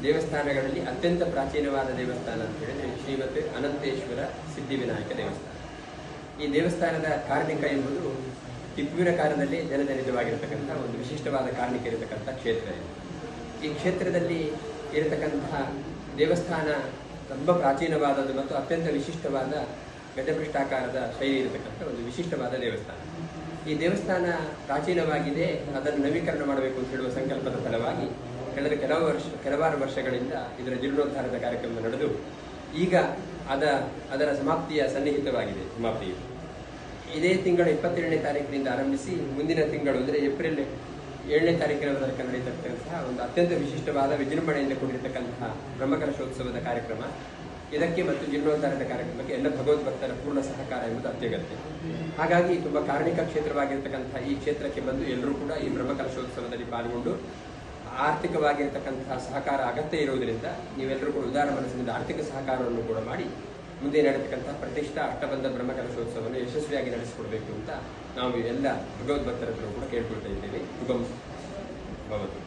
ದೇವಸ್ಥಾನಗಳಲ್ಲಿ ಅತ್ಯಂತ ಪ್ರಾಚೀನವಾದ ದೇವಸ್ಥಾನ ಅಂತ ಹೇಳಿದ್ರೆ ಶ್ರೀಮತ್ ಅನಂತೇಶ್ವರ ಸಿದ್ಧಿವಿನಾಯಕ ದೇವಸ್ಥಾನ. ಈ ದೇವಸ್ಥಾನದ ಕಾರ್ಣಿಕ ಎಂಬುದು ಟಿಪ್ಪುವಿನ ಕಾಲದಲ್ಲಿ ಜನಜನಿತವಾಗಿರತಕ್ಕಂಥ ಒಂದು ವಿಶಿಷ್ಟವಾದ ಕಾರ್ಣಿಕ ಇರತಕ್ಕಂಥ ಕ್ಷೇತ್ರ ಇದೆ. ಈ ಕ್ಷೇತ್ರದಲ್ಲಿ ಇರತಕ್ಕಂತಹ ದೇವಸ್ಥಾನ ತುಂಬ ಪ್ರಾಚೀನವಾದದ್ದು ಮತ್ತು ಅತ್ಯಂತ ವಿಶಿಷ್ಟವಾದ ಗಜಪೃಷ್ಠಾಕಾರದ ಶೈಲಿ ಇರತಕ್ಕಂಥ ಒಂದು ವಿಶಿಷ್ಟವಾದ ದೇವಸ್ಥಾನ. ಈ ದೇವಸ್ಥಾನ ಪ್ರಾಚೀನವಾಗಿದೆ, ಅದನ್ನು ನವೀಕರಣ ಮಾಡಬೇಕು ಅಂತ ಹೇಳುವ ಸಂಕಲ್ಪದ ಫಲವಾಗಿ ಕಳೆದ ಕೆಲವಾರು ವರ್ಷಗಳಿಂದ ಇದರ ಜೀರ್ಣೋದ್ಧಾರದ ಕಾರ್ಯಕ್ರಮ ನಡೆದು ಈಗ ಅದರ ಸಮಾಪ್ತಿಯ ಸನ್ನಿಹಿತವಾಗಿದೆ. ಸಮಾಪ್ತಿಯು ಇದೇ ತಿಂಗಳ 27ನೇ ತಾರೀಕಿನಿಂದ ಆರಂಭಿಸಿ ಮುಂದಿನ ತಿಂಗಳು ಅಂದರೆ ಏಪ್ರಿಲ್ 7ನೇ ತಾರೀಕಿನವರೆಗೆ ನಡೆಯತಕ್ಕಂತಹ ಒಂದು ಅತ್ಯಂತ ವಿಶಿಷ್ಟವಾದ ವಿಜೃಂಭಣೆಯಿಂದ ಕೂಡಿರತಕ್ಕಂತಹ ಬ್ರಹ್ಮಕಲಶೋತ್ಸವದ ಕಾರ್ಯಕ್ರಮ. ಇದಕ್ಕೆ ಮತ್ತು ಜೀರ್ಣೋದ್ಧಾರದ ಕಾರ್ಯಕ್ರಮಕ್ಕೆ ಎಲ್ಲ ಭಗವದ್ಭಕ್ತರ ಪೂರ್ಣ ಸಹಕಾರ ಎಂಬುದು ಅತ್ಯಗತ್ಯ. ಹಾಗಾಗಿ ತುಂಬ ಕಾರಣಿಕ ಕ್ಷೇತ್ರವಾಗಿರ್ತಕ್ಕಂತಹ ಈ ಕ್ಷೇತ್ರಕ್ಕೆ ಬಂದು ಎಲ್ಲರೂ ಕೂಡ ಈ ಬ್ರಹ್ಮಕಲಶೋತ್ಸವದಲ್ಲಿ ಪಾಲ್ಗೊಂಡು ಆರ್ಥಿಕವಾಗಿರ್ತಕ್ಕಂತಹ ಸಹಕಾರ ಅಗತ್ಯ ಇರುವುದರಿಂದ ನೀವೆಲ್ಲರೂ ಕೂಡ ಉದಾರ ಮನಸ್ಸಿನಿಂದ ಆರ್ಥಿಕ ಸಹಕಾರವನ್ನು ಕೂಡ ಮಾಡಿ ಮುಂದೆ ನಡೆಯತಕ್ಕಂತಹ ಪ್ರತಿಷ್ಠಾ ಅಷ್ಟಬಂಧ ಬ್ರಹ್ಮಕಲಶೋತ್ಸವವನ್ನು ಯಶಸ್ವಿಯಾಗಿ ನಡೆಸಿಕೊಡಬೇಕು ಅಂತ ನಾವು ಎಲ್ಲ ಭಗವದ್ಭಕ್ತರ ಹತ್ರ ಕೂಡ ಕೇಳ್ಕೊಳ್ತಾ ಇದ್ದೇವೆ. ಶುಭಂ ಭವತು.